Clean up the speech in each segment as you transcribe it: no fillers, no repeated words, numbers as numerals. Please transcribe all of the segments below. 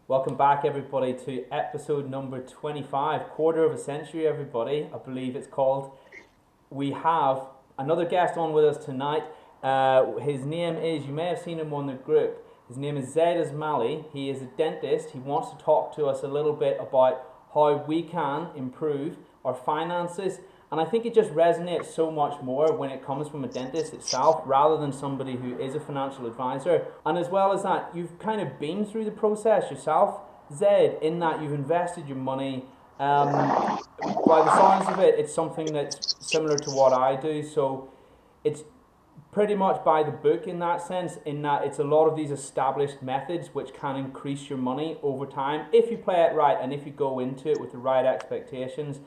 Welcome back, everybody, to episode number 25, quarter of a century, everybody. I believe it's called. We have another guest on with us tonight. His name is, you may have seen him on the group, his name is Zaid Esmail. He is a dentist. He wants to talk to us a little bit about how we can improve our finances. And I think it just resonates so much more when it comes from a dentist itself rather than somebody who is a financial advisor. And as well as that, you've kind of been through the process yourself, Zaid, in that you've invested your money. By the sounds of it, it's something that's similar to what I do. So it's pretty much by the book in that sense, in that it's a lot of these established methods which can increase your money over time if you play it right and if you go into it with the right expectations.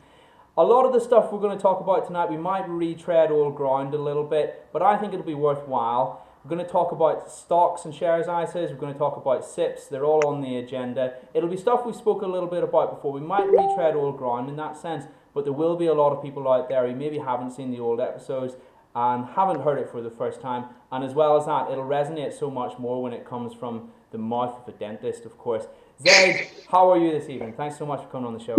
A lot of the stuff we're going to talk about tonight, we might retread old ground a little bit, but I think it'll be worthwhile. We're going to talk about stocks and shares ISAs. We're going to talk about SIPs. They're all on the agenda. It'll be stuff we spoke a little bit about before. We might retread old ground in that sense, but there will be a lot of people out there who maybe haven't seen the old episodes and haven't heard it for the first time. And as well as that, it'll resonate so much more when it comes from the mouth of a dentist, of course. Zaid, how are you this evening? Thanks so much for coming on the show.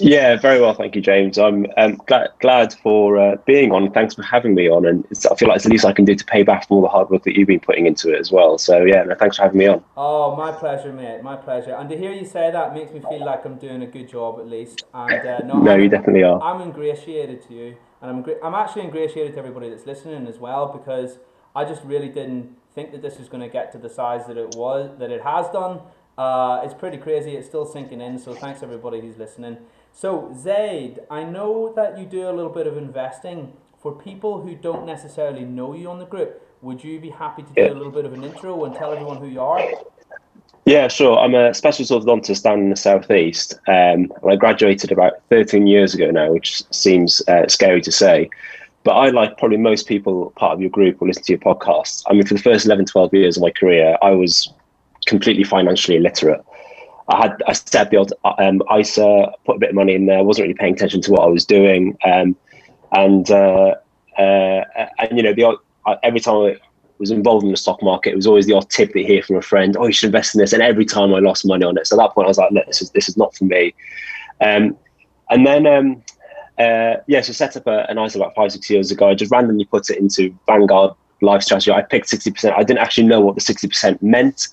Yeah, very well, thank you, James. I'm glad for being on. Thanks for having me on, and I feel like it's the least I can do to pay back for all the hard work that you've been putting into it as well. So yeah, no, thanks for having me on. Oh, my pleasure, mate. My pleasure. And to hear you say that makes me feel like I'm doing a good job at least. And no, you definitely are. I'm ingratiated to you, and I'm actually ingratiated to everybody that's listening as well, because I just really didn't think that this was going to get to the size that it has done. It's pretty crazy. It's still sinking in. So thanks everybody who's listening. So Zaid, I know that you do a little bit of investing. For people who don't necessarily know you on the group, would you be happy to do a little bit of an intro and tell everyone who you are? Yeah, sure. I'm a specialist orthodontist down in the southeast. I graduated about 13 years ago now, which seems scary to say. But I, like probably most people part of your group, will listen to your podcasts. I mean, for the first 11, 12 years of my career, I was completely financially illiterate. I set up the old ISA, put a bit of money in there, wasn't really paying attention to what I was doing, and you know, every time I was involved in the stock market, it was always the odd tip that you hear from a friend. Oh, you should invest in this, and every time I lost money on it. So at that point, I was like, look, this is not for me. And then so set up an ISA about 5-6 years ago. I just randomly put it into Vanguard Life Strategy. I picked 60%. I didn't actually know what the 60% meant.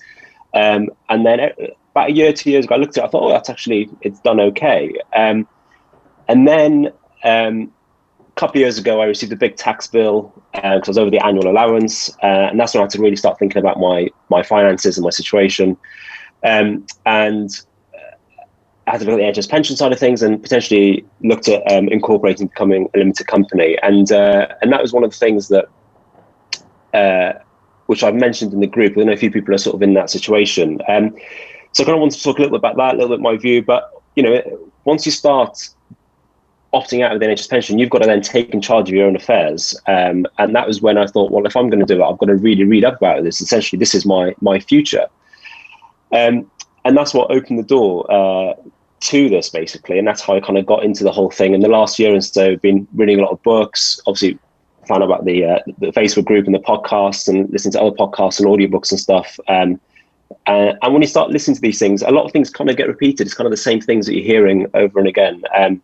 And then about a year, 2 years ago, I looked at it, I thought, it's done okay. And then a couple of years ago, I received a big tax bill because I was over the annual allowance. And that's when I had to really start thinking about my finances and my situation. And I had to look at the NHS pension side of things and potentially looked at incorporating, becoming a limited company. And that was one of the things that which I've mentioned in the group. I know a few people are sort of in that situation. So I kind of want to talk a little bit about that, a little bit my view. But, you know, once you start opting out of the NHS pension, you've got to then take in charge of your own affairs. And that was when I thought, well, if I'm going to do it, I've got to really read up about this. Essentially, this is my future. And that's what opened the door to this, basically. And that's how I kind of got into the whole thing. In the last year and so, I've been reading a lot of books, obviously found out about the Facebook group and the podcasts and listening to other podcasts and audiobooks and stuff. And when you start listening to these things, a lot of things kind of get repeated. It's kind of the same things that you're hearing over and again. So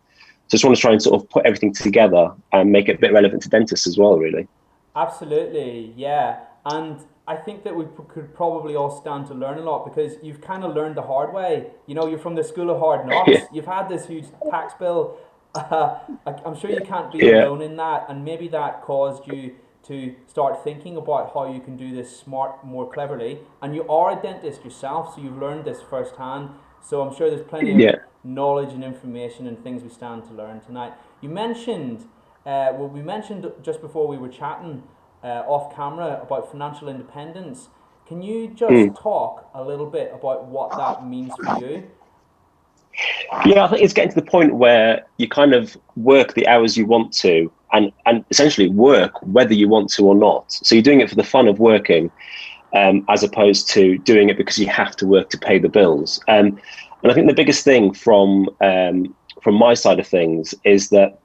just want to try and sort of put everything together and make it a bit relevant to dentists as well, really. Absolutely, yeah. And I think that we could probably all stand to learn a lot, because you've kind of learned the hard way. You know, you're from the school of hard knocks. Yeah. You've had this huge tax bill. I'm sure you can't be alone in that, and maybe that caused you to start thinking about how you can do this more cleverly. And you are a dentist yourself, so you've learned this firsthand. So I'm sure there's plenty of knowledge and information and things we stand to learn tonight. You mentioned, we mentioned just before we were chatting off camera about financial independence. Can you just talk a little bit about what that means for you? Yeah, I think it's getting to the point where you kind of work the hours you want to and essentially work whether you want to or not. So you're doing it for the fun of working as opposed to doing it because you have to work to pay the bills. And I think the biggest thing from my side of things is that,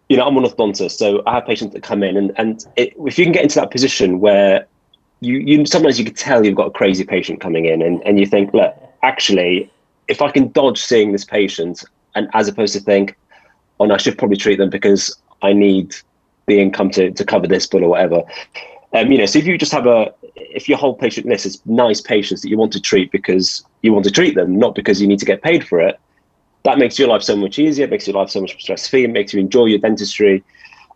you know, I'm an orthodontist, so I have patients that come in and if you can get into that position where you sometimes you can tell you've got a crazy patient coming in and you think, look, actually, if I can dodge seeing this patient, and as opposed to think, oh, no, I should probably treat them because I need the income to cover this bill or whatever. So if you just have if your whole patient list is nice patients that you want to treat because you want to treat them, not because you need to get paid for it, that makes your life so much easier, it makes your life so much stress-free, it makes you enjoy your dentistry.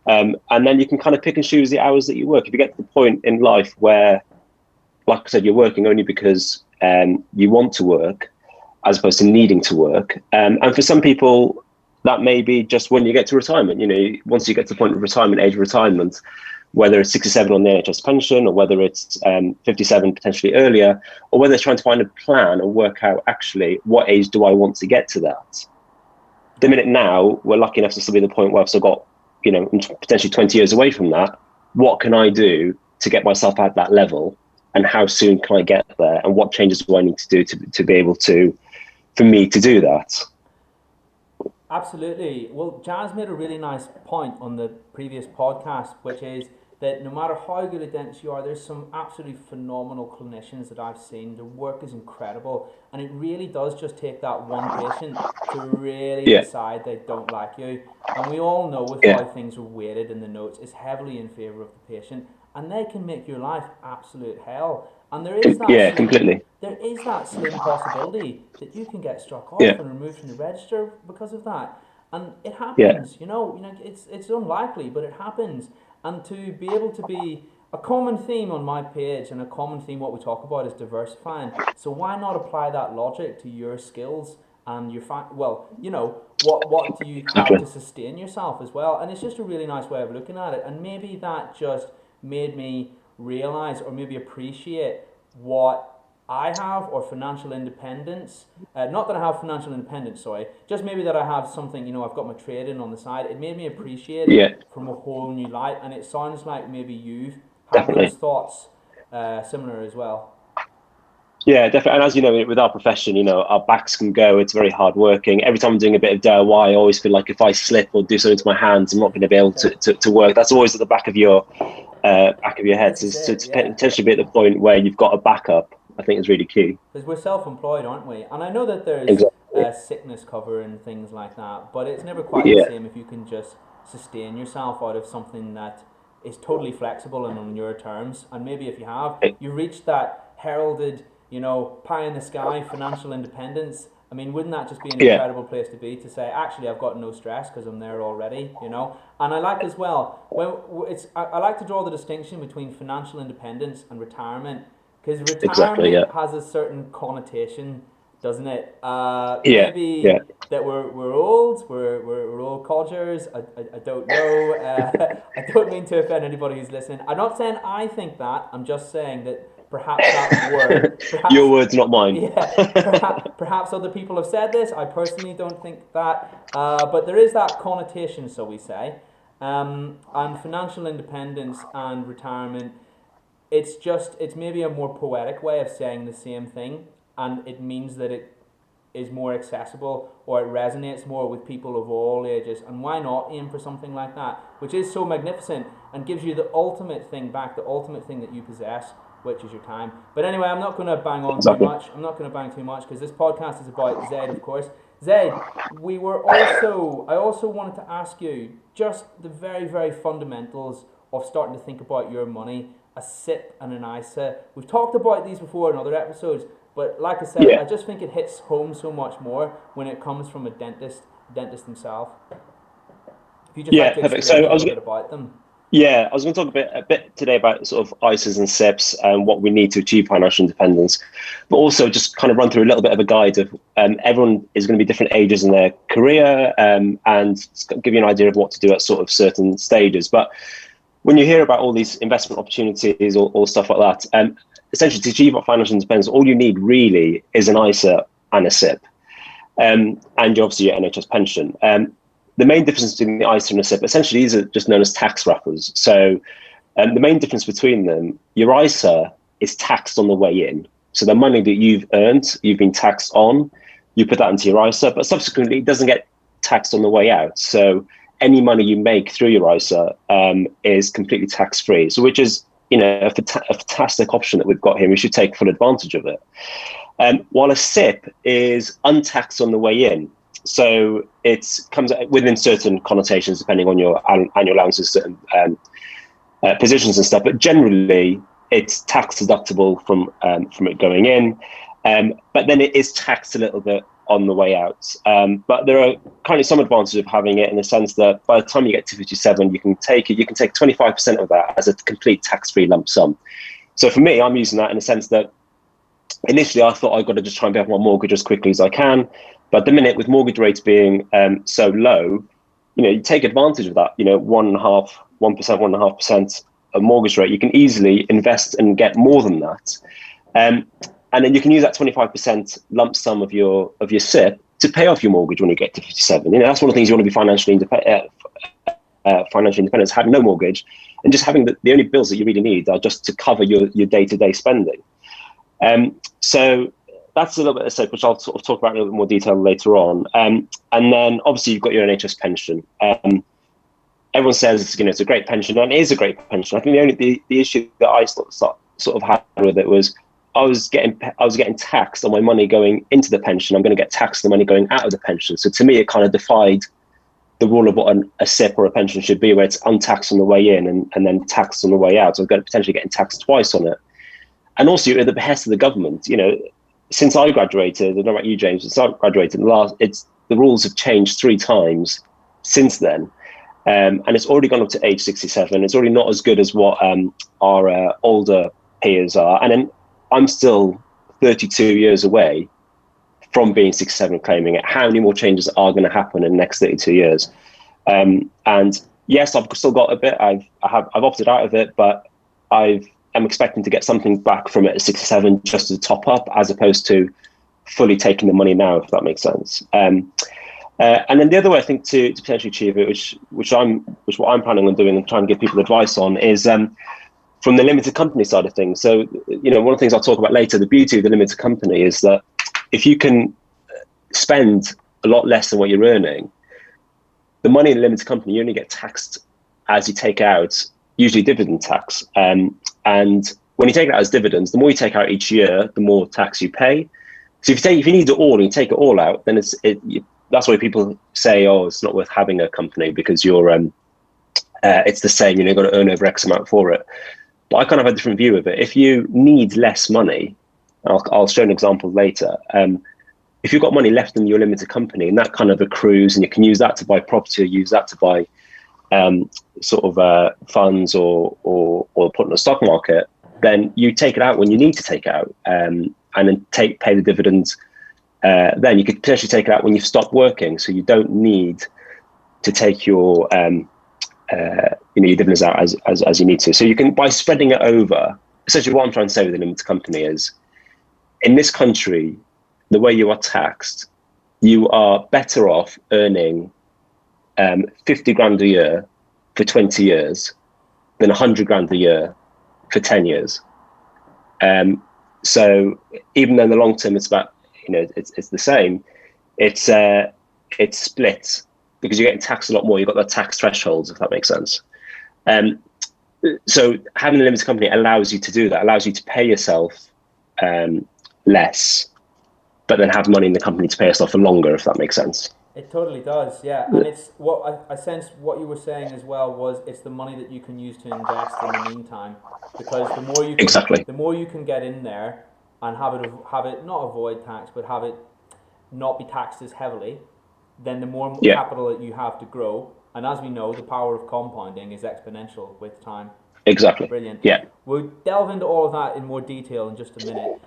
And then you can kind of pick and choose the hours that you work. If you get to the point in life where, like I said, you're working only because you want to work as opposed to needing to work. And for some people, that may be just when you get to retirement. Once you get to the point of retirement, age of retirement, whether it's 67 on the NHS pension or whether it's 57 potentially earlier, or whether it's trying to find a plan and work out actually what age do I want to get to that. The minute now, we're lucky enough to still be at the point where I've still got, potentially 20 years away from that. What can I do to get myself at that level, and how soon can I get there, and what changes do I need to do to be able to, for me to do that? Absolutely. Well, Jazz made a really nice point on the previous podcast, which is that no matter how good a dentist you are, there's some absolutely phenomenal clinicians that I've seen. Their work is incredible, and it really does just take that one patient to really decide they don't like you. And we all know with how things are weighted in the notes, it's heavily in favour of the patient, and they can make your life absolute hell. And there is that completely. There is that slim possibility that you can get struck off and removed from the register because of that. And it happens, it's unlikely, but it happens. And to be able to be a common theme on my page, and a common theme what we talk about is diversifying. So why not apply that logic to your skills and your what do you have to sustain yourself as well? And it's just a really nice way of looking at it. And maybe that just made me realize, or maybe appreciate, what I have, or financial independence. Not that I have financial independence, sorry. Just maybe that I have something, I've got my trading on the side. It made me appreciate it from a whole new light. And it sounds like maybe you've had those thoughts similar as well. Yeah, definitely. And as you know, with our profession, our backs can go. It's very hard working. Every time I'm doing a bit of DIY, I always feel like if I slip or do something to my hands, I'm not going to be able to work. That's always at the back of your head. So to potentially be at the point where you've got a backup, I think is really key. Because we're self-employed, aren't we? And I know that there's sickness cover and things like that, but it's never quite the same if you can just sustain yourself out of something that is totally flexible and on your terms. And maybe if you reached that heralded, pie in the sky financial independence. I mean, wouldn't that just be an incredible place to be, to say, actually, I've got no stress because I'm there already, And I like as well, I like to draw the distinction between financial independence and retirement, because retirement has a certain connotation, doesn't it? Maybe that we're old, we're old codgers. I don't know. I don't mean to offend anybody who's listening. I'm not saying I think that. I'm just saying that perhaps that word. Your words, not mine. Perhaps other people have said this. I personally don't think that. But there is that connotation, so we say. And financial independence and retirement, it's maybe a more poetic way of saying the same thing, and it means that it is more accessible, or it resonates more with people of all ages. And why not aim for something like that, which is so magnificent and gives you the ultimate thing back, the ultimate thing that you possess, which is your time. But anyway, I'm not going to bang on too much. I'm not going to bang too much, because this podcast is about Zaid, of course. Zaid, I also wanted to ask you just the very, very fundamentals of starting to think about your money, a SIP and an ISA. We've talked about these before in other episodes, but like I said, I just think it hits home so much more when it comes from a dentist himself. If you just like to explain a little bit about them. Yeah, I was going to talk a bit today about sort of ISAs and SIPs and what we need to achieve financial independence, but also just kind of run through a little bit of a guide of everyone is going to be different ages in their career, and give you an idea of what to do at sort of certain stages. But when you hear about all these investment opportunities or stuff like that, essentially to achieve financial independence, all you need really is an ISA and a SIP, and obviously your NHS pension. The main difference between the ISA and the SIP, essentially these are just known as tax wrappers. So the main difference between them, your ISA is taxed on the way in. So the money that you've earned, you've been taxed on, you put that into your ISA, but subsequently it doesn't get taxed on the way out. So any money you make through your ISA is completely tax-free. So which is a fantastic option that we've got here. We should take full advantage of it. While a SIP is untaxed on the way in, so it comes within certain connotations depending on your annual allowances and positions and stuff. But generally, it's tax deductible from it going in, but then it is taxed a little bit on the way out. But there are currently some advantages of having it in the sense that by the time you get to 57, you can take 25% of that as a complete tax-free lump sum. So for me, I'm using that in the sense that initially I thought I've got to just try and pay off my mortgage as quickly as I can. But the minute with mortgage rates being so low, you take advantage of that, 1.5% of mortgage rate, you can easily invest and get more than that. And then you can use that 25% lump sum of your SIP to pay off your mortgage when you get to 57. That's one of the things you want to be financially independent, having no mortgage and just having the only bills that you really need are just to cover your day-to-day spending. So that's a little bit of SIP, which I'll sort of talk about in a little bit more detail later on. And then obviously you've got your NHS pension. Everyone says it's a great pension, and it is a great pension. I think the issue that I sort of had with it was I was getting taxed on my money going into the pension. I'm going to get taxed on the money going out of the pension. So to me, it kind of defied the rule of what a SIP or a pension should be, where it's untaxed on the way in and then taxed on the way out. So I'm going to potentially getting taxed twice on it. And also at the behest of the government, since I graduated, I don't know about you, James, since I graduated, the rules have changed 3 times since then. And it's already gone up to age 67. It's already not as good as what our older peers are. And then I'm still 32 years away from being 67 and claiming it. How many more changes are going to happen in the next 32 years? And yes, I've still got a bit. I've opted out of it, but I'm expecting to get something back from it at 67 just to top up, as opposed to fully taking the money now, if that makes sense. And then the other way I think to potentially achieve it, which what I'm planning on doing and trying to give people advice on, is from the limited company side of things. So, one of the things I'll talk about later, the beauty of the limited company is that if you can spend a lot less than what you're earning, the money in a limited company, you only get taxed as you take out, usually dividend tax. And when you take it out as dividends, the more you take out each year, the more tax you pay. So if you need it all and you take it all out, then that's why people say, oh, it's not worth having a company because it's the same, you've got to earn over X amount for it. But I kind of have a different view of it. If you need less money, I'll show an example later. If you've got money left in your limited company and that kind of accrues, and you can use that to buy property or use that to buy funds or put in a stock market, then you take it out when you need to take it out, and then pay the dividends. Then you could potentially take it out when you've stopped working, so you don't need to take your your dividends out as you need to. So you can, by spreading it over. Essentially, what I'm trying to say with a limited company is, in this country, the way you are taxed, you are better off earning 50 grand a year for 20 years than 100 grand a year for 10 years. So even though in the long term it's about, it's the same, it's split because you're getting taxed a lot more. You've got the tax thresholds, if that makes sense. So having a limited company allows you to do that, allows you to pay yourself less, but then have money in the company to pay yourself for longer, if that makes sense. It totally does, yeah. And it's what I sense what you were saying as well was it's the money that you can use to invest in the meantime, because the more you can get in there and have it not avoid tax, but have it not be taxed as heavily, then the more capital that you have to grow. And as we know, the power of compounding is exponential with time. Exactly. Brilliant. Yeah. We'll delve into all of that in more detail in just a minute.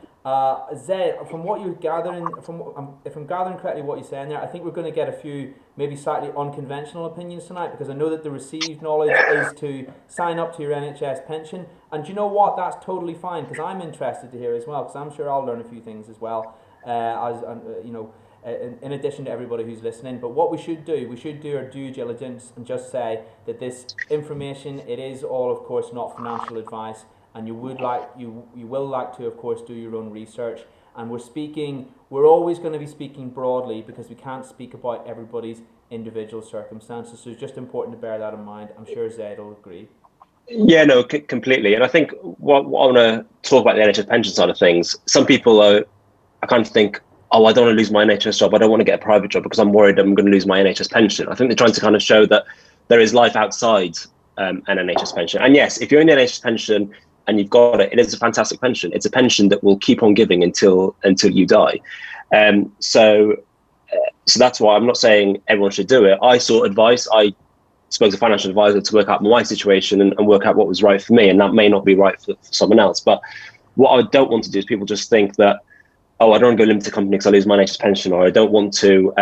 Zaid, from what you're gathering, if I'm gathering correctly what you're saying there, I think we're going to get a few maybe slightly unconventional opinions tonight, because I know that the received knowledge is to sign up to your NHS pension. And do you know what? That's totally fine, because I'm interested to hear as well, because I'm sure I'll learn a few things as well, in addition to everybody who's listening. But what we should do our due diligence and just say that this information, it is all, of course, not financial advice, and you will like to, of course, do your own research. And we're always going to be speaking broadly, because we can't speak about everybody's individual circumstances. So it's just important to bear that in mind. I'm sure Zaid will agree. Yeah, no, completely. And I think what I want to talk about the NHS pension side of things. Some people I kind of think, oh, I don't want to lose my NHS job. I don't want to get a private job because I'm worried I'm going to lose my NHS pension. I think they're trying to kind of show that there is life outside an NHS pension. And yes, if you're in the NHS pension and you've got it, it is a fantastic pension. It's a pension that will keep on giving until you die. So so that's why I'm not saying everyone should do it. I sought advice. I spoke to a financial advisor to work out my situation and work out what was right for me, and that may not be right for someone else. But what I don't want to do is people just think that, oh, I don't want to go limited company because I lose my NHS pension, or I don't want to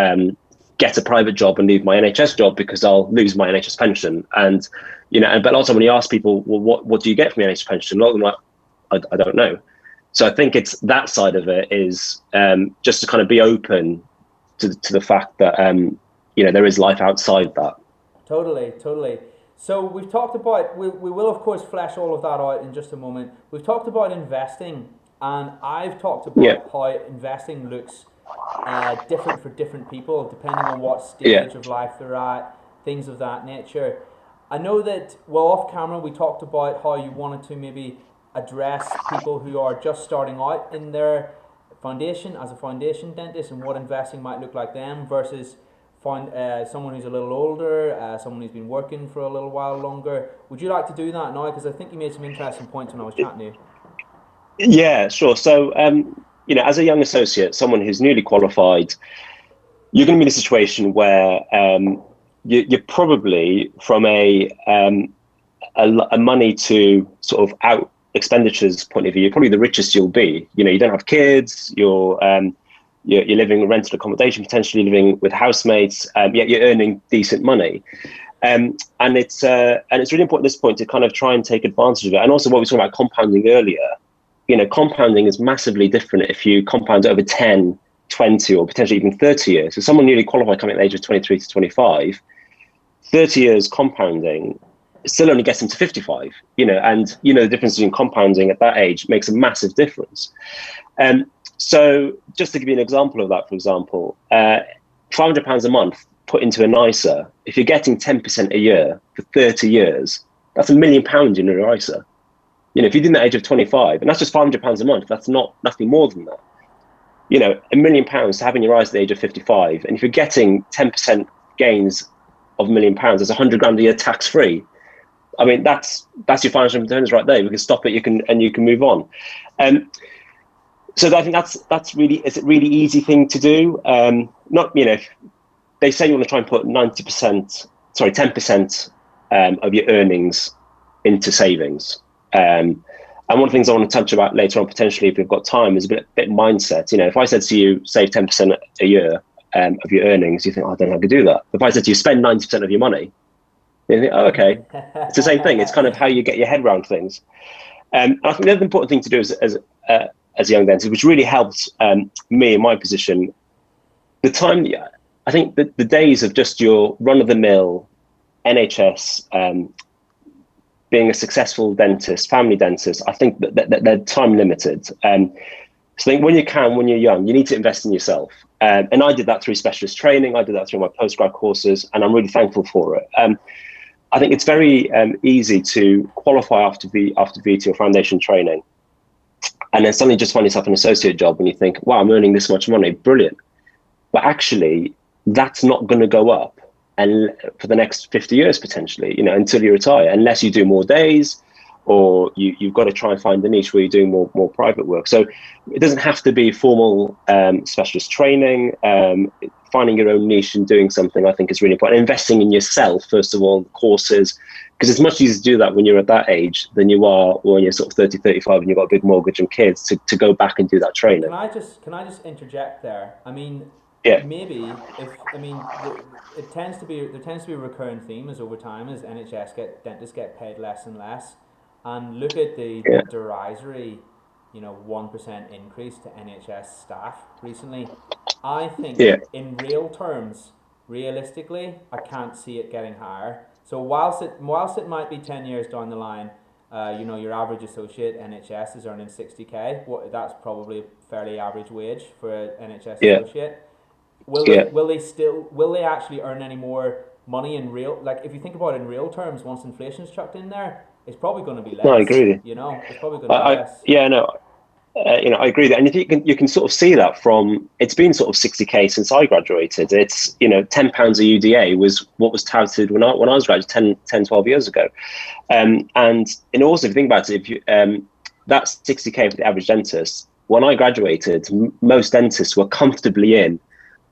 get a private job and leave my NHS job because I'll lose my NHS pension. And but also when you ask people, well, what do you get from the NHS pension? A lot of them are like, I don't know. So I think it's that side of it is just to kind of be open to the fact that there is life outside that. Totally, totally. So we've talked about, we will of course flesh all of that out in just a moment. We've talked about investing, and I've talked Yeah, about how investing looks different for different people depending on what yeah, stage of life they're at, things of that nature. I know that, well, off camera we talked about how you wanted to maybe address people who are just starting out in their foundation as a foundation dentist and what investing might look like them versus find someone who's a little older, someone who's been working for a little while longer. Would you like to do that now? Because I think you made some interesting points when I was chatting to you. yeah, sure. So as a young associate, someone who's newly qualified, you're going to be in a situation where you're probably from a money to sort of out expenditures point of view, you're probably the richest you'll be. You don't have kids, you're living in rented accommodation, potentially living with housemates, yet you're earning decent money. And it's really important at this point to kind of try and take advantage of it. And also what we talked about compounding earlier, compounding is massively different if you compound over 10, 20, or potentially even 30 years. So someone newly qualified coming at the age of 23 to 25, 30 years compounding still only gets them to 55, and the difference between compounding at that age makes a massive difference. So just to give you an example of that, for example, £500 a month put into an ISA, if you're getting 10% a year for 30 years, that's £1 million in your ISA. If you did that age of 25, and that's just £500 a month, that's nothing more than that. £1 million to have in your ISA at the age of 55, and if you're getting 10% gains of £1 million, that's 100 grand a year tax free. I mean, that's your financial returns right there. We can stop it, you can move on. So I think it's a really easy thing to do. Not they say you want to try and put 10% of your earnings into savings. And one of the things I want to touch about later on, potentially, if we've got time, is a bit mindset. If I said to you, save 10% a year of your earnings, you think, oh, I don't know how to do that. If I said to you, spend 90% of your money, you think, oh, okay. It's the same thing. It's kind of how you get your head around things. I think the other important thing to do as a young dentist, which really helped me in my position, I think the days of just your run-of-the-mill NHS being a successful dentist, family dentist, I think that they're time limited. So I think when you're young, you need to invest in yourself. And I did that through specialist training. I did that through my postgrad courses, and I'm really thankful for it. I think it's very easy to qualify after VT or foundation training, and then suddenly just find yourself an associate job and you think, wow, I'm earning this much money, brilliant. But actually, that's not going to go up and for the next 50 years, potentially, until you retire, unless you do more days, or you've got to try and find the niche where you're doing more private work. So it doesn't have to be formal specialist training. Finding your own niche and doing something, I think, is really important. Investing in yourself, first of all, courses, because it's much easier to do that when you're at that age than you are when you're sort of 30, 35 and you've got a big mortgage and kids to go back and do that training. Can I just interject there? I mean, Yeah, maybe if I mean it tends to be there tends to be a recurring theme as over time as dentists get paid less and less, and look at the yeah, derisory 1% increase to NHS staff recently. I think yeah, in real terms, realistically, I can't see it getting higher. So whilst it might be 10 years down the line, your average associate NHS is earning 60k. That's probably a fairly average wage for an NHS yeah, associate. Will they yeah, will they actually earn any more money in real, like if you think about it in real terms once inflation's chucked in there? it's probably going to be No, I less. agree with You know, it's probably you. going to be less. Yeah, no, I agree that, and you can sort of see that from it's been sort of 60K since I graduated. It's £10 a UDA was what was touted when I was graduating 12 years ago, and also if you think about it, if you that's 60K for the average dentist. When I graduated, most dentists were comfortably in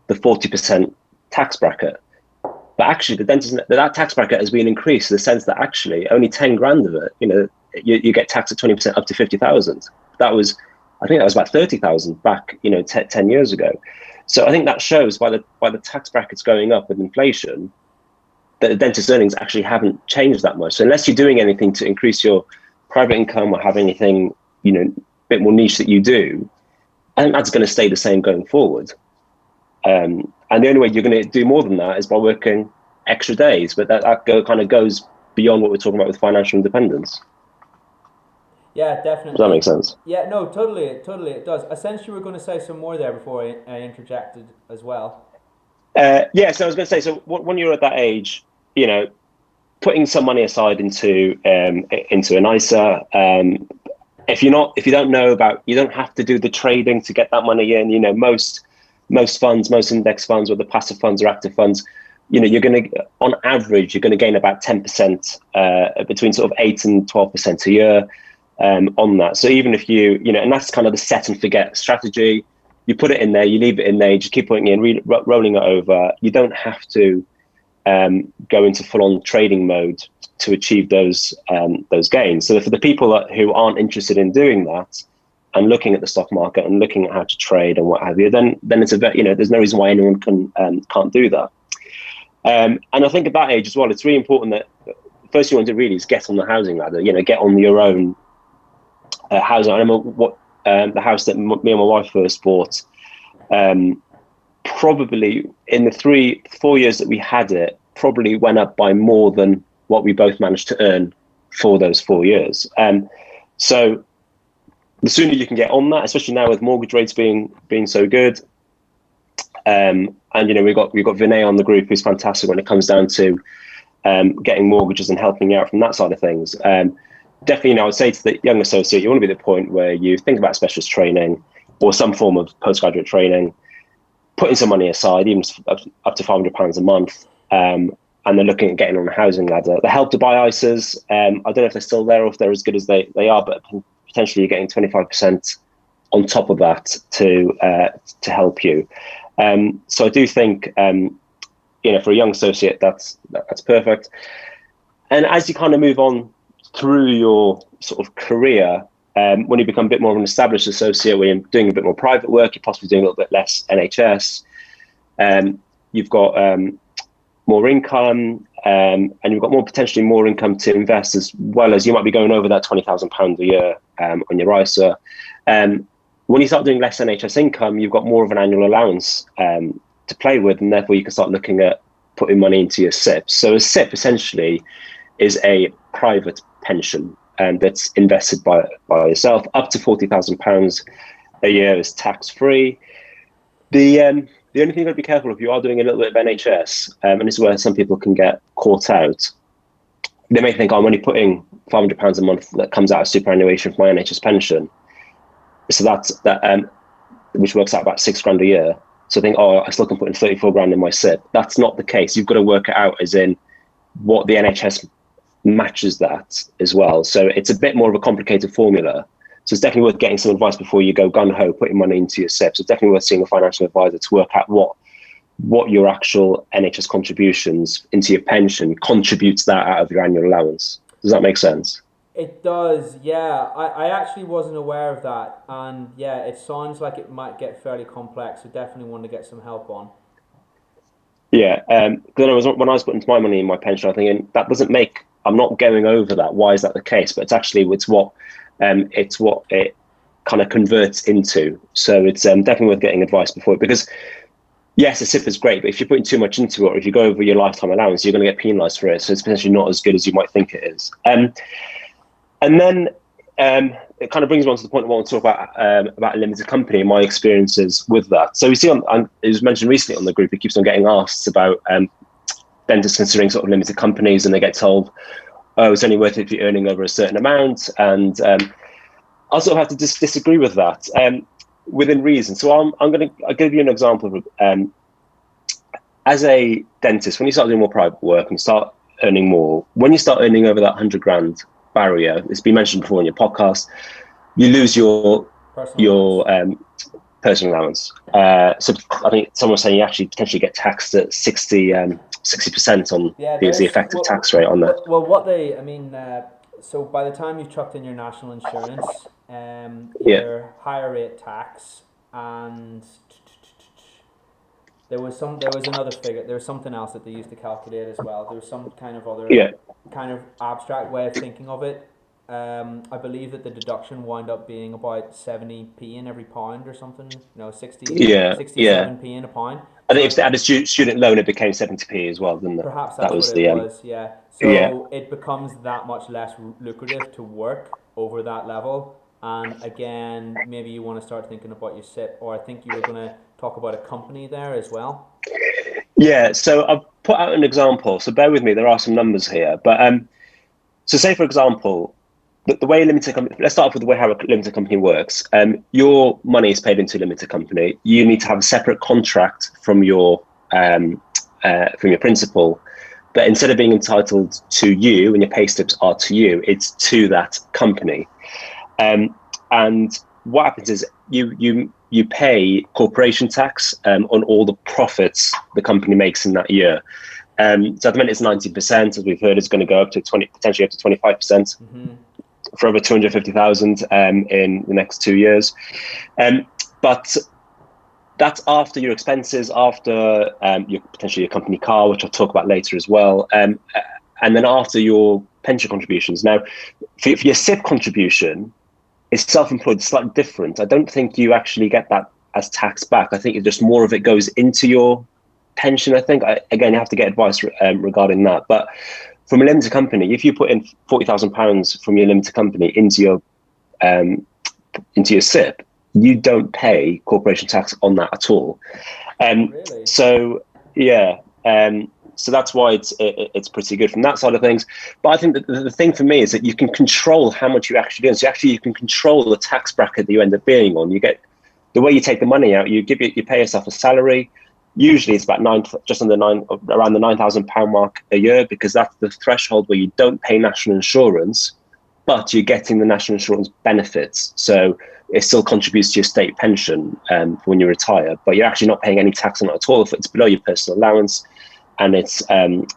the 40% tax bracket. But actually, that tax bracket has been increased in the sense that actually only 10 grand of it, you get taxed at 20% up to 50,000. I think that was about 30,000 back, 10 years ago. So I think that shows by the tax brackets going up with inflation, that the dentist earnings actually haven't changed that much. So unless you're doing anything to increase your private income or have anything, a bit more niche that you do, I think that's going to stay the same going forward. And the only way you're going to do more than that is by working extra days. But that kind of goes beyond what we're talking about with financial independence. Yeah, Does that make definitely. sense? Yeah, no, totally, it does. Essentially, you were going to say some more there before I interjected as well. Yeah, so I was going to say, so when you're at that age, putting some money aside into an ISA. If you don't know about, you don't have to do the trading to get that money in. Most funds, most index funds, whether passive funds or active funds, you're going to, on average, you're going to gain about 10%, between sort of 8 and 12% a year on that. So even if and that's kind of the set and forget strategy. You put it in there, you leave it in there, you just keep putting it in, rolling it over. You don't have to go into full-on trading mode to achieve those gains. So for the people who aren't interested in doing that and looking at the stock market and looking at how to trade and what have you, then it's there's no reason why anyone can't do that. And I think at that age as well, it's really important that the first thing you want to do really is get on the housing ladder. Get on your own housing. I remember the house that me and my wife first bought. Probably in the 3-4 years that we had it, probably went up by more than what we both managed to earn for those 4 years. So the sooner you can get on that, especially now with mortgage rates being so good, and we've got Vinay on the group, who's fantastic when it comes down to getting mortgages and helping you out from that side of things. Definitely, I would say to the young associate, you want to be at the point where you think about specialist training or some form of postgraduate training, putting some money aside, even up to £500 a month, and they're looking at getting on the housing ladder. The Help to Buy ISAs, I don't know if they're still there or if they're as good as they are, but potentially you're getting 25% on top of that to help you. So I do think, for a young associate, that's perfect. And as you kind of move on through your sort of career, when you become a bit more of an established associate, where you're doing a bit more private work, you're possibly doing a little bit less NHS, you've got more income, and you've got potentially more income to invest, as well as you might be going over that £20,000 a year on your ISA. When you start doing less NHS income, you've got more of an annual allowance to play with, and therefore you can start looking at putting money into your SIP. So a SIP essentially is a private pension, and that's invested by yourself. Up to £40,000 a year is tax-free. The only thing you've got to be careful if you are doing a little bit of NHS, and this is where some people can get caught out. They may think, I'm only putting £500 a month that comes out of superannuation for my NHS pension. So that's which works out about £6,000 a year. So I think, I still can put in 34 grand in my SIP. That's not the case. You've got to work it out as in what the NHS matches that as well. So it's a bit more of a complicated formula. So it's definitely worth getting some advice before you go gun-ho, putting money into your SIP. So it's definitely worth seeing a financial advisor to work out what your actual NHS contributions into your pension contributes that out of your annual allowance. Does that make sense? It does, yeah. I actually wasn't aware of that, and yeah, it sounds like it might get fairly complex, so definitely want to get some help on. Yeah, because when I was putting my money in my pension, I was thinking that doesn't make. I'm not going over that. Why is that the case? But it's what it kind of converts into. So it's definitely worth getting advice before, because yes, a SIP is great, but if you're putting too much into it, or if you go over your lifetime allowance, you're going to get penalised for it. So it's potentially not as good as you might think it is. And then it kind of brings me on to the point I want to talk about a limited company and my experiences with that. So we see it was mentioned recently on the group, it keeps on getting asked about dentists considering sort of limited companies, and they get told, oh, it's only worth it if you're earning over a certain amount. And I sort of have to disagree with that within reason. So I'll give you an example of as a dentist, when you start doing more private work and start earning more, when you start earning over that 100 grand barrier, it's been mentioned before in your podcast, you lose your personal allowance. So I think someone was saying you actually potentially get taxed at 60% on the effective tax rate on that. Well, so by the time you've chucked in your national insurance, your higher rate tax, and there was another figure. There was something else that they used to calculate as well. There was some kind of other kind of abstract way of thinking of it. I believe that the deduction wound up being about 70p in every pound or something. No, 67p in a pound. I think if they had a student loan, it became 70p as well, didn't it? Perhaps that's what it was, yeah. So it becomes that much less lucrative to work over that level. And again, maybe you want to start thinking about your SIP, or I think you were going to talk about a company there as well. Yeah, so I've put out an example. So bear with me, there are some numbers here. But so say, for example, the way a limited company, let's start off with the way how a limited company works. Your money is paid into a limited company. You need to have a separate contract from your principal. But instead of being entitled to you and your pay slips are to you, it's to that company. And what happens is you pay corporation tax on all the profits the company makes in that year. So at the minute it's 19%, as we've heard, it's going to go up to potentially up to 25% for over 250,000 in the next 2 years. But that's after your expenses, after potentially your company car, which I'll talk about later as well, and then after your pension contributions. Now, for your SIP contribution, it's self-employed, slightly different. I don't think you actually get that as tax back. I think just more of it goes into your pension, I think. Again, you have to get advice regarding that. But from a limited company, if you put in £40,000 from your limited company into your SIP, you don't pay corporation tax on that at all. Really? So, yeah. So that's why it's pretty good from that side of things. But I think that the thing for me is that you can control how much you actually earn. So you can control the tax bracket that you end up being on. You get the way you take the money out. You pay yourself a salary. Usually it's about around the £9,000 mark a year, because that's the threshold where you don't pay national insurance, but you're getting the national insurance benefits. So it still contributes to your state pension when you retire, but you're actually not paying any tax on it at all if it's below your personal allowance. And it's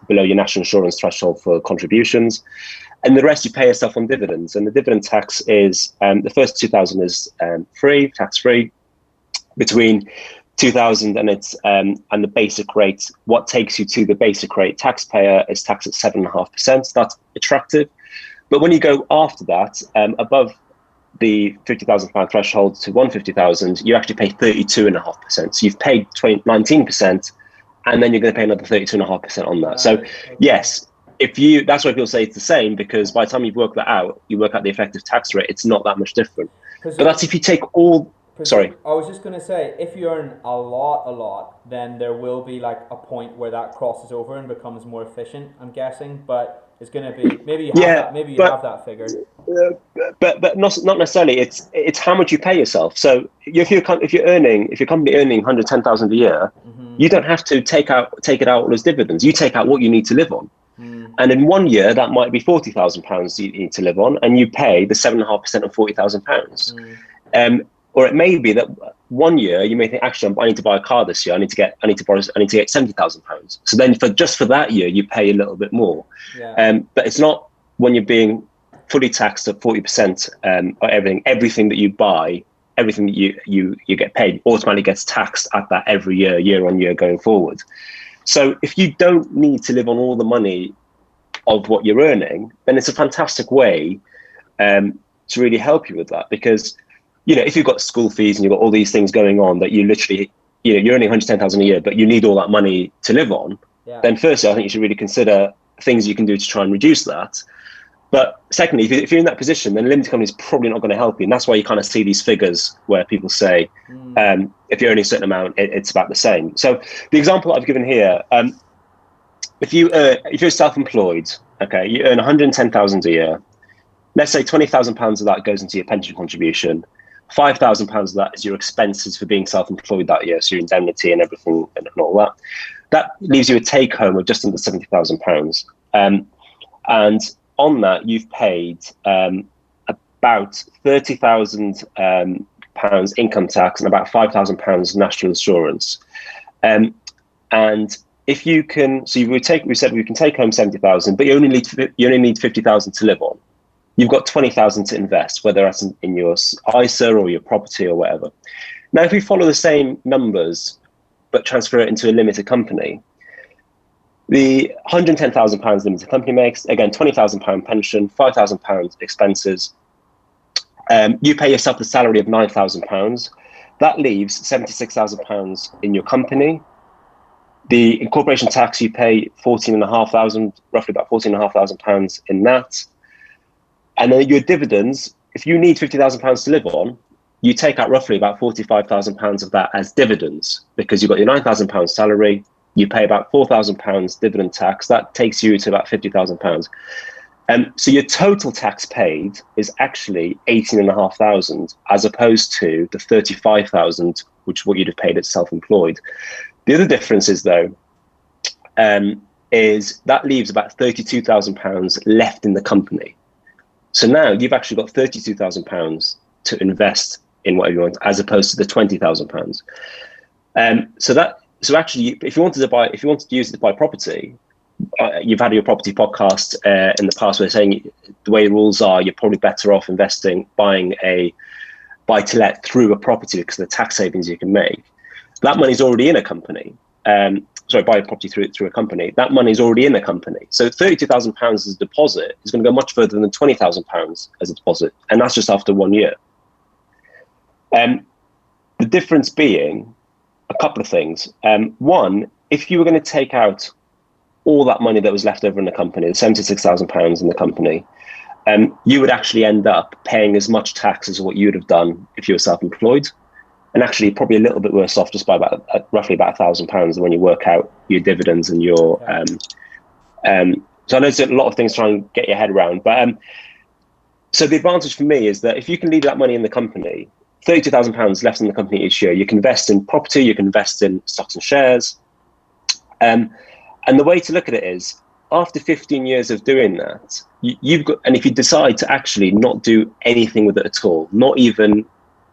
below your national insurance threshold for contributions. And the rest you pay yourself on dividends. And the dividend tax is, the first 2,000 is tax-free. Between 2,000 and the basic rate, what takes you to the basic rate taxpayer is taxed at 7.5%. That's attractive. But when you go after that, above the £50,000 threshold to 150,000, you actually pay 32.5%. So you've paid 19%. And then you're going to pay another 32.5% on that. Right. So, yes, that's why people say it's the same, because by the time you've worked that out, you work out the effective tax rate, it's not that much different. But that's if you take all... Sorry. I was just going to say, if you earn a lot, then there will be like a point where that crosses over and becomes more efficient, I'm guessing. But it's going to be, maybe you have that figure. But not necessarily. It's how much you pay yourself. So if your company earning £110,000 a year, you don't have to take it out as dividends. You take out what you need to live on. And in 1 year, that might be £40,000 you need to live on, and you pay the 7.5% of £40,000. Or it may be that 1 year you may think, actually, I need to buy a car this year. I need to get £70,000. So then for that year, you pay a little bit more. Yeah. But it's not when you're being fully taxed at 40% or everything that you buy, everything that you get paid automatically gets taxed at that every year on year going forward. So if you don't need to live on all the money of what you're earning, then it's a fantastic way to really help you with that. Because, if you've got school fees and you've got all these things going on that you literally, you're earning 110,000 a year, but you need all that money to live on, then firstly, I think you should really consider things you can do to try and reduce that. But secondly, if you're in that position, then a limited company is probably not going to help you. And that's why you kind of see these figures where people say, if you're earning a certain amount, it's about the same. So the example I've given here, if you're self-employed, Okay, you earn 110,000 a year. Let's say £20,000 of that goes into your pension contribution. £5,000 of that is your expenses for being self-employed that year, so your indemnity and everything and all that. That leaves you a take-home of just under £70,000. And on that, you've paid about £30,000 income tax and about £5,000 national insurance. And if you can, so we said we can take home 70,000, but you only need 50,000 to live on. You've got 20,000 to invest, whether that's in your ISA or your property or whatever. Now, if we follow the same numbers but transfer it into a limited company, the £110,000 limited company makes, again, £20,000 pension, £5,000 expenses. You pay yourself the salary of £9,000. That leaves £76,000 in your company. The incorporation tax, you pay roughly about £14,500 in that. And then your dividends, if you need £50,000 to live on, you take out roughly about £45,000 of that as dividends, because you've got your £9,000 salary, you pay about £4,000 dividend tax. That takes you to about £50,000. So your total tax paid is actually £18,500, as opposed to the £35,000, which is what you'd have paid as self-employed. The other difference is, though, is that leaves about £32,000 left in the company. So now you've actually got £32,000 to invest in whatever you want, as opposed to the £20,000. So actually, if you wanted to use it to buy property, you've had your property podcast in the past where saying the way the rules are, you're probably better off buying a buy-to-let through a property because of the tax savings you can make. That money's already in a company. Buy a property through a company. That money's already in a company. So £32,000 as a deposit is going to go much further than £20,000 as a deposit, and that's just after 1 year. The difference being a couple of things. One, if you were going to take out all that money that was left over in the company, the £76,000 in the company, you would actually end up paying as much tax as what you would have done if you were self-employed. And actually probably a little bit worse off just by roughly about £1,000 when you work out your dividends and your so I know there's a lot of things to try and get your head around, but so the advantage for me is that if you can leave that money in the company, £32,000 left in the company each year, you can invest in property, you can invest in stocks and shares, and the way to look at it is, after 15 years of doing that, you've got, and if you decide to actually not do anything with it at all, not even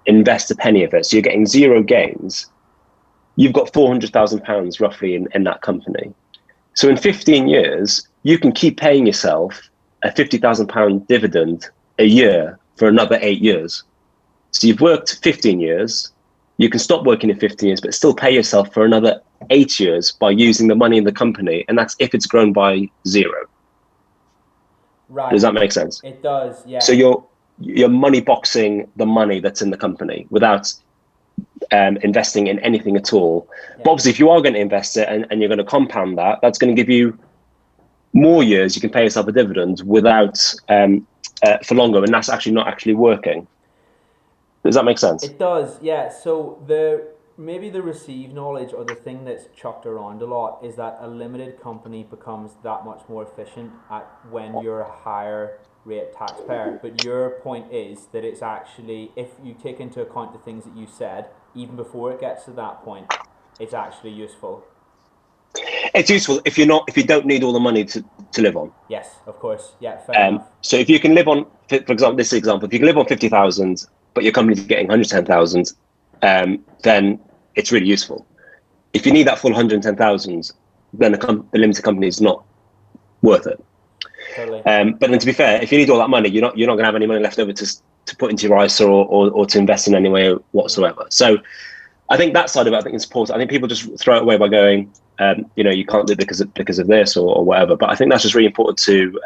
invest a penny of it, so you're getting zero gains, you've got £400,000 roughly in that company. So in 15 years, you can keep paying yourself a £50,000 dividend a year for another 8 years. So you've worked 15 years, you can stop working in 15 years, but still pay yourself for another 8 years by using the money in the company, and that's if it's grown by zero. Right. Does that make sense? It does, yeah. So you're money boxing the money that's in the company without investing in anything at all. Yeah. But obviously, if you are going to invest it and you're going to compound that, that's going to give you more years you can pay yourself a dividend without for longer, and that's actually not actually working. Does that make sense? It does, yeah. So maybe the received knowledge, or the thing that's chucked around a lot, is that a limited company becomes that much more efficient when you're a higher rate taxpayer. But your point is that it's actually, if you take into account the things that you said, even before it gets to that point, it's actually useful. It's useful if you don't need all the money to live on. Yes, of course. Yeah, fair enough. So if you can live on, for example, if you can live on 50,000, but your company's getting 110,000, then it's really useful. If you need that full 110,000, then the limited company is not worth it. Totally. But then, to be fair, if you need all that money, you're not going to have any money left over to put into your ISA or to invest in any way whatsoever. So I think that side of it, I think it's important. I think people just throw it away by going, you can't do it because of this or whatever. But I think that's just really important to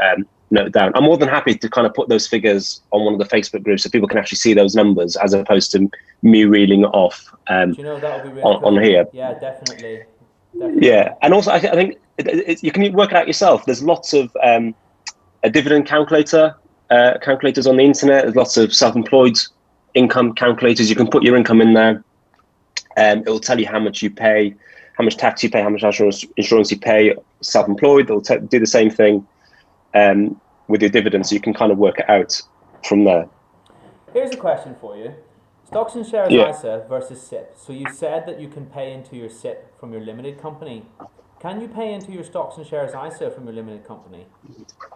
note down. I'm more than happy to kind of put those figures on one of the Facebook groups so people can actually see those numbers, as opposed to me reeling it off that would be really cool. on here. Yeah, definitely. Yeah, and also I think you can work it out yourself. There's lots of a dividend calculators on the internet. There's lots of self-employed income calculators. You can put your income in there. It will tell you how much you pay, how much tax you pay, how much insurance you pay. Self-employed, they'll do the same thing. with your dividends, so you can kind of work it out from there. Here's a question for you. Stocks and shares Yeah. ISA versus SIP. So you said that you can pay into your SIP from your limited company. Can you pay into your stocks and shares ISA from your limited company?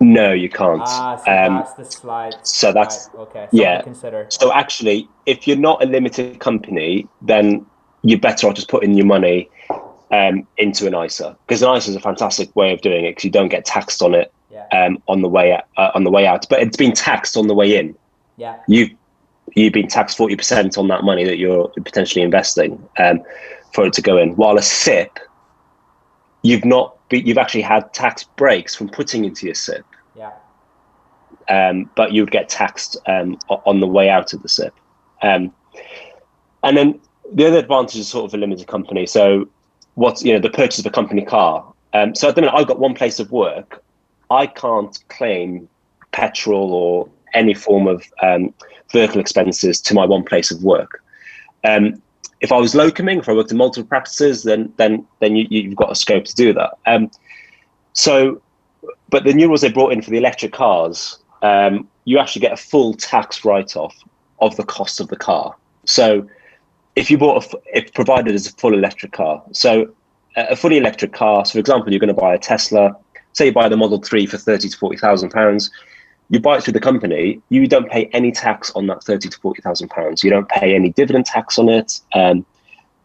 No, you can't. So that's the slide. So Right, that's, okay. Something yeah. to consider. So actually, if you're not a limited company, then you're better off just putting your money into an ISA, because an ISA is a fantastic way of doing it because you don't get taxed on it on the way out, but it's been taxed on the way in. Yeah. You've been taxed 40% on that money that you're potentially investing for it to go in. While a SIP, you've actually had tax breaks from putting into your SIP. Yeah. But you would get taxed on the way out of the SIP. And then the other advantage is sort of a limited company. So what's, the purchase of a company car. So at the minute, I've got one place of work. I can't claim petrol or any form of vehicle expenses to my one place of work. If I was locuming, if I worked in multiple practices, then you've got a scope to do that. But the new rules they brought in for the electric cars, you actually get a full tax write-off of the cost of the car. So if you bought if provided as a full electric car, so a fully electric car, so for example, you're going to buy a Tesla, say you buy the Model 3 for £30,000 to £40,000, you buy it through the company, you don't pay any tax on that £30,000 to £40,000. You don't pay any dividend tax on it. You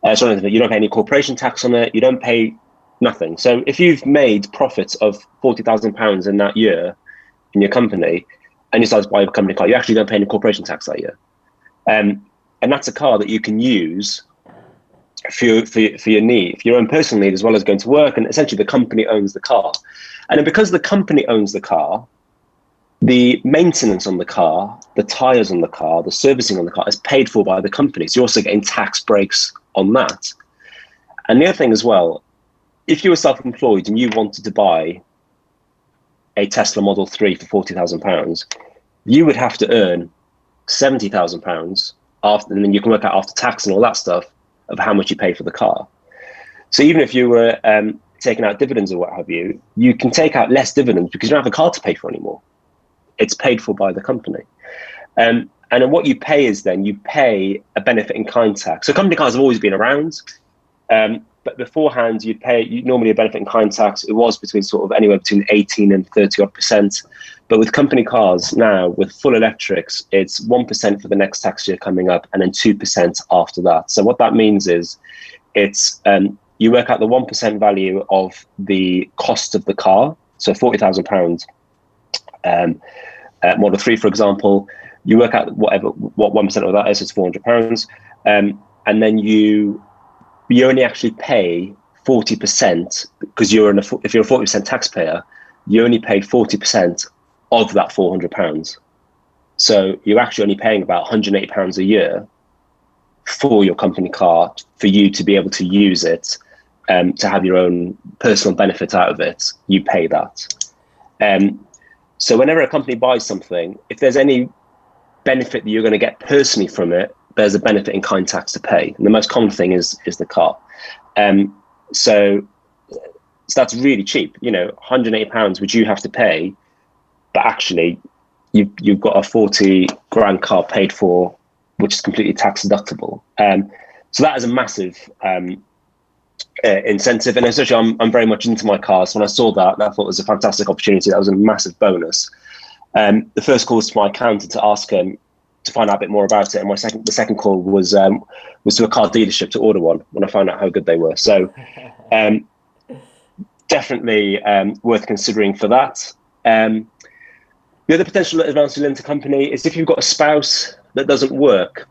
don't pay any corporation tax on it. You don't pay nothing. So if you've made profits of £40,000 in that year in your company, and you decide to buy a company car, you actually don't pay any corporation tax that year. And that's a car that you can use for your need, for your own personal need, as well as going to work. And essentially the company owns the car. And then because the company owns the car, the maintenance on the car, the tires on the car, the servicing on the car is paid for by the company. So you're also getting tax breaks on that. And the other thing as well, if you were self-employed and you wanted to buy a Tesla Model 3 for £40,000, you would have to earn £70,000 after, and then you can work out after tax and all that stuff of how much you pay for the car. So even if you were taking out dividends or what have you, you can take out less dividends because you don't have a car to pay for anymore. It's paid for by the company. And then what you pay is then you pay a benefit in kind tax. So company cars have always been around, but beforehand you normally a benefit in kind tax. It was between sort of anywhere between 18 and 30%. But with company cars now, with full electrics, it's 1% for the next tax year coming up, and then 2% after that. So what that means is it's you work out the 1% value of the cost of the car. So £40,000 Model 3, for example, you work out what 1% of that is. It's £400, and then you only actually pay 40% because if you're a 40% taxpayer, you only pay 40% of that £400. So you're actually only paying about £180 a year for your company car for you to be able to use it, to have your own personal benefit out of it. You pay that. So whenever a company buys something, if there's any benefit that you're going to get personally from it, there's a benefit in kind tax to pay. And the most common thing is the car. So that's really cheap, £180, which you have to pay, but actually you've got a 40 grand car paid for, which is completely tax deductible. So that is a massive incentive. And especially I'm very much into my cars. When I saw that, I thought it was a fantastic opportunity. That was a massive bonus. The first call was to my accountant to ask him to find out a bit more about it. And the second call was to a car dealership to order one when I found out how good they were. So definitely worth considering for that. The other potential advantage of limited company is if you've got a spouse that doesn't work,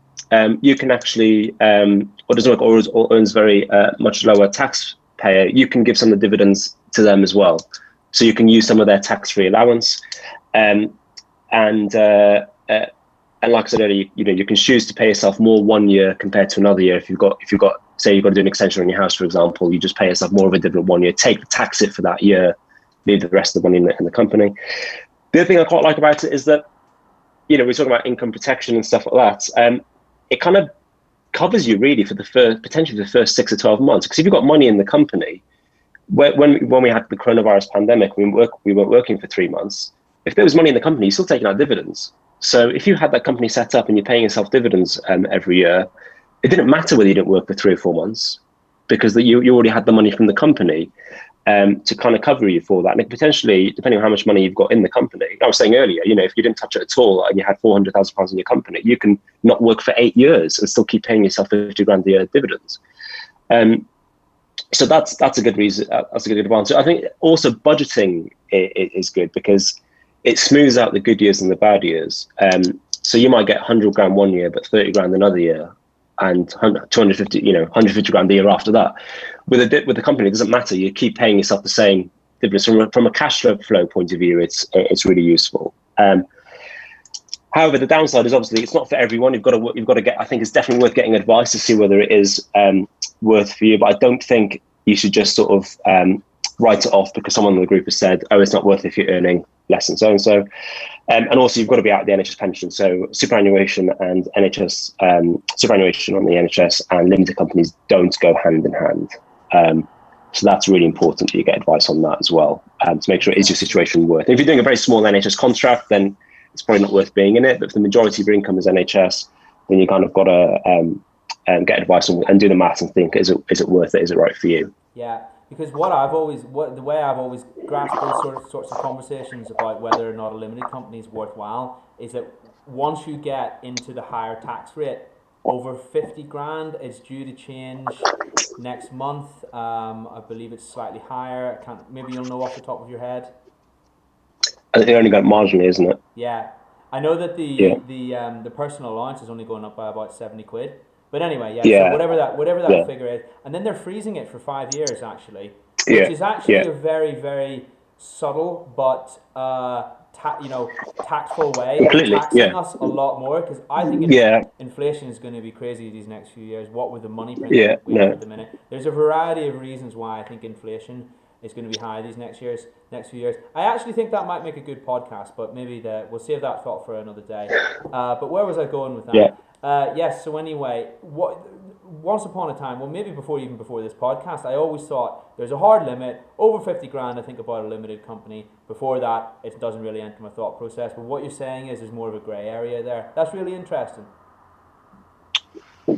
you can actually, or doesn't work or earns very much lower taxpayer, you can give some of the dividends to them as well. So you can use some of their tax-free allowance. And like I said earlier, you can choose to pay yourself more 1 year compared to another year. If you've got, say you've got to do an extension on your house, for example, you just pay yourself more of a dividend 1 year, take the tax hit for that year, leave the rest of the money in the company. The other thing I quite like about it is that, we're talking about income protection and stuff like that. It kind of covers you really for potentially the first 6 or 12 months. Because if you've got money in the company, when we had the coronavirus pandemic, we weren't working for 3 months. If there was money in the company, you're still taking out dividends. So if you had that company set up and you're paying yourself dividends every year, it didn't matter whether you didn't work for 3 or 4 months, because you already had the money from the company to kind of cover you for that. And potentially, depending on how much money you've got in the company, I was saying earlier, if you didn't touch it at all and you had £400,000 in your company, you can not work for 8 years and still keep paying yourself 50 grand a year dividends. So that's a good reason. That's a good advantage. I think also budgeting is good because it smooths out the good years and the bad years. So you might get 100 grand one year, but 30 grand another year, and 150 grand the year after that. With the company, it doesn't matter. You keep paying yourself the same dividends. From a cash flow point of view, it's really useful. However, the downside is obviously it's not for everyone. You've got to get. I think it's definitely worth getting advice to see whether it is worth for you. But I don't think you should just sort of write it off because someone in the group has said, "Oh, it's not worth it if you're earning less than so and so." And also, you've got to be out of the NHS pension. So superannuation and NHS superannuation on the NHS and limited companies don't go hand in hand. So that's really important that you get advice on that as well, to make sure is your situation worth. If you're doing a very small NHS contract, then it's probably not worth being in it. But if the majority of your income is NHS, then you kind of got to get advice and do the maths and think, is it worth it? Is it right for you? Yeah, because the way I've always grasped those sorts of conversations about whether or not a limited company is worthwhile is that once you get into the higher tax rate, over 50 grand is due to change next month. I believe it's slightly higher. Maybe you'll know off the top of your head. I think they only got marginally, isn't it? Yeah, I know that the personal allowance is only going up by about 70 quid. But anyway, so whatever that figure is, and then they're freezing it for 5 years actually, which is actually a very, very subtle but tactful way of taxing us a lot more, because I think inflation is going to be crazy these next few years. What with the money print we have at the minute, there's a variety of reasons why I think inflation is going to be high these next few years. I actually think that might make a good podcast, but maybe we'll save that thought for another day. But where was I going with that? Yes. So anyway, once upon a time, well, maybe before this podcast, I always thought there's a hard limit over 50 grand. I think about a limited company. Before that, it doesn't really enter my thought process. But what you're saying is there's more of a grey area there. That's really interesting.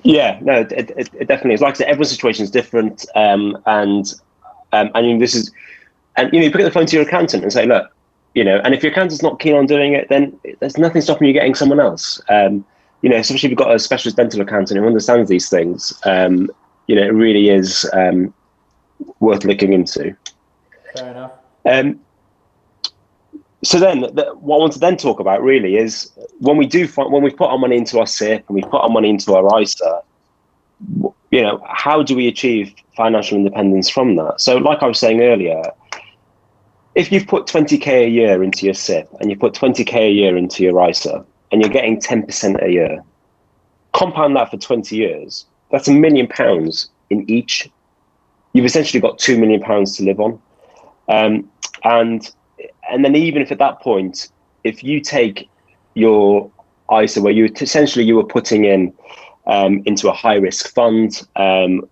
Yeah, no, it definitely is. Like I said, everyone's situation is different, I mean, this is, and you pick up the phone to your accountant and say, look, and if your accountant's not keen on doing it, then there's nothing stopping you getting someone else. Especially if you've got a specialist dental accountant who understands these things, it really is worth looking into. Fair enough. So then, what I want to then talk about really is when we put our money into our SIP and we put our money into our ISA, how do we achieve financial independence from that? So like I was saying earlier, if you've put 20k a year into your SIP and you put 20k a year into your ISA and you're getting 10% a year, compound that for 20 years, that's £1 million in each. You've essentially got £2 million to live on. And then even if at that point, if you take your ISA where you were putting in into a high risk fund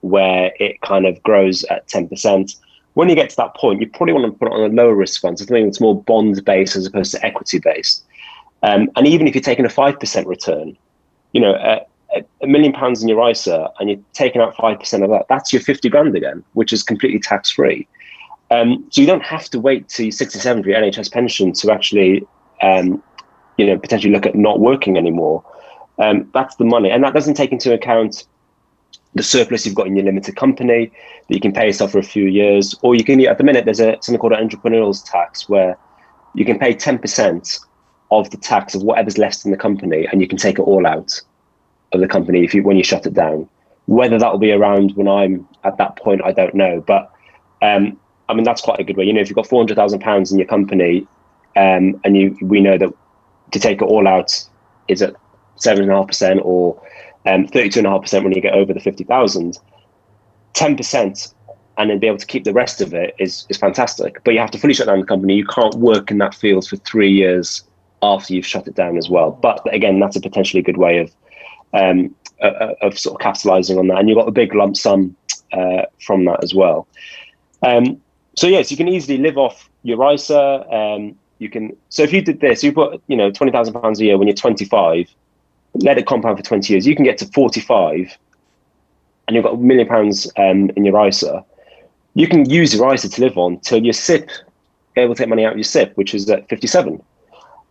where it kind of grows at 10%. When you get to that point, you probably want to put it on a lower risk fund, so something that's more bond based as opposed to equity based. And even if you're taking a 5% return, £1 million in your ISA and you're taking out 5% of that, that's your 50 grand again, which is completely tax free. So you don't have to wait till you're 67 for your NHS pension to actually, potentially look at not working anymore. That's the money, and that doesn't take into account the surplus you've got in your limited company that you can pay yourself for a few years, or you can. At the minute, there's something called an entrepreneurial tax where you can pay 10% of the tax of whatever's left in the company, and you can take it all out of the company when you shut it down. Whether that will be around when I'm at that point, I don't know, but that's quite a good way. If you've got £400,000 in your company, and we know that to take it all out is at 7.5% or 32.5% when you get over the 50,000, 10%, and then be able to keep the rest of it is fantastic. But you have to fully shut down the company. You can't work in that field for 3 years after you've shut it down as well. But again, that's a potentially good way of sort of capitalizing on that, and you've got a big lump sum from that as well. So yes, you can easily live off your ISA. You can. So if you did this, you put £20,000 a year when you're 25, let it compound for 20 years. You can get to 45, and you've got £1 million in your ISA. You can use your ISA to live on till your SIP. Able to take money out of your SIP, which is at 57.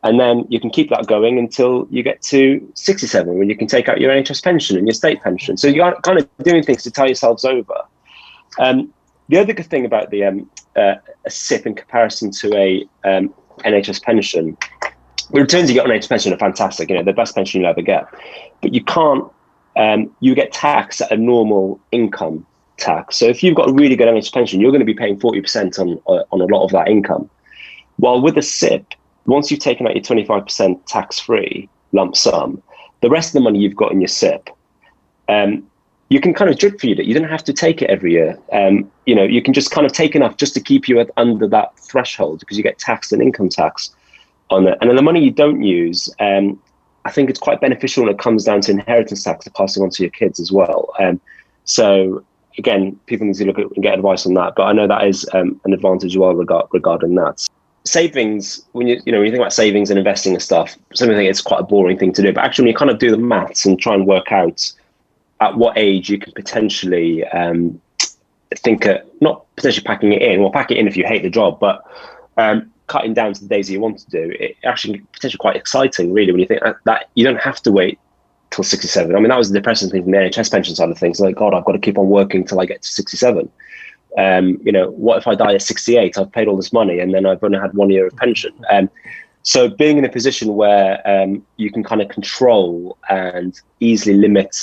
And then you can keep that going until you get to 67, when you can take out your NHS pension and your state pension. So you're kind of doing things to tie yourselves over. The other good thing about the a SIP in comparison to a NHS pension, the returns you get on NHS pension are fantastic. The best pension you'll ever get. But you can't, you get taxed at a normal income tax. So if you've got a really good NHS pension, you're going to be paying 40% on a lot of that income. While with a SIP, once you've taken out your 25% tax-free lump sum, the rest of the money you've got in your SIP, you can kind of drip feed it. You don't have to take it every year. You can just kind of take enough just to keep you under that threshold, because you get taxed and income tax on it. And then the money you don't use, I think it's quite beneficial when it comes down to inheritance tax, passing on to your kids as well. So again, people need to look at and get advice on that. But I know that is an advantage as well regarding that. Savings, when you think about savings and investing and stuff, some people think it's quite a boring thing to do. But actually, when you kind of do the maths and try and work out at what age you can potentially think at not potentially packing it in, well, pack it in if you hate the job, but cutting down to the days that you want to do, it actually potentially quite exciting, really, when you think that you don't have to wait till 67. I mean, that was the depressing thing from the NHS pension side of things. Like, God, I've got to keep on working till I get to 67. What if I die at 68? I've paid all this money and then I've only had 1 year of pension. So being in a position where you can kind of control and easily limit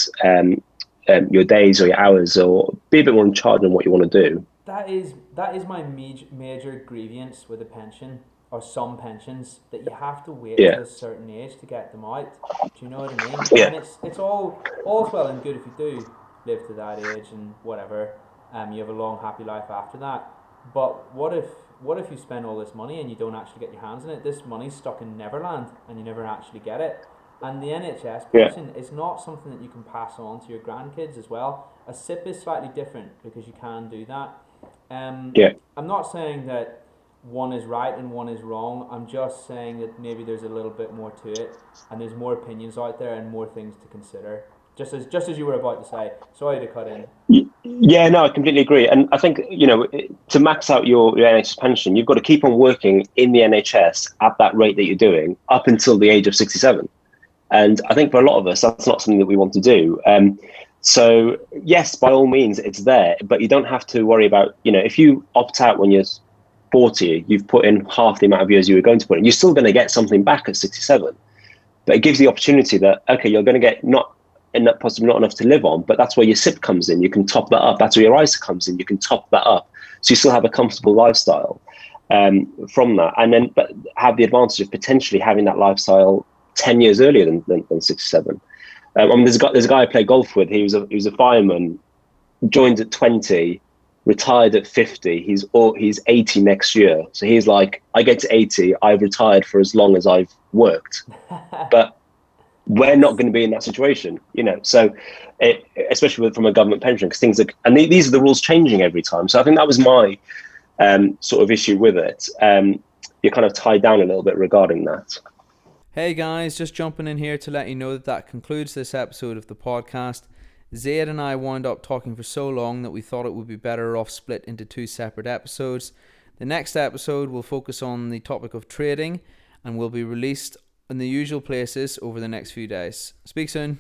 your days or your hours, or be a bit more in charge on what you want to do. That is my major grievance with a pension, or some pensions, that you have to wait till a certain age to get them out. Do you know what I mean? Yeah. And it's all's well and good if you do live to that age and whatever. You have a long, happy life after that. But what if you spend all this money and you don't actually get your hands on it? This money's stuck in Neverland and you never actually get it. And the NHS pension is not something that you can pass on to your grandkids as well. A SIP is slightly different because you can do that. I'm not saying that one is right and one is wrong. I'm just saying that maybe there's a little bit more to it, and there's more opinions out there and more things to consider. Just as you were about to say. Sorry to cut in. Yeah, no, I completely agree. And I think, to max out your NHS pension, you've got to keep on working in the NHS at that rate that you're doing up until the age of 67. And I think for a lot of us, that's not something that we want to do. So yes, by all means, it's there, but you don't have to worry about, if you opt out when you're 40, you've put in half the amount of years you were going to put in, you're still going to get something back at 67. But it gives the opportunity that, okay, you're going to get possibly not enough to live on, but that's where your SIP comes in. You can top that up. That's where your ISA comes in. You can top that up. So you still have a comfortable lifestyle from that. And then, but have the advantage of potentially having that lifestyle 10 years earlier than 67. There's a guy I play golf with. He was a fireman, joined at 20, retired at 50. He's 80 next year. So he's like, I get to 80, I've retired for as long as I've worked. But we're not going to be in that situation, So, especially from a government pension, because these are the rules changing every time. So I think that was my sort of issue with it. You're kind of tied down a little bit regarding that. Hey guys, just jumping in here to let you know that concludes this episode of the podcast. Zaid and I wound up talking for so long that we thought it would be better off split into 2 separate episodes. The next episode will focus on the topic of trading and will be released in the usual places over the next few days. Speak soon.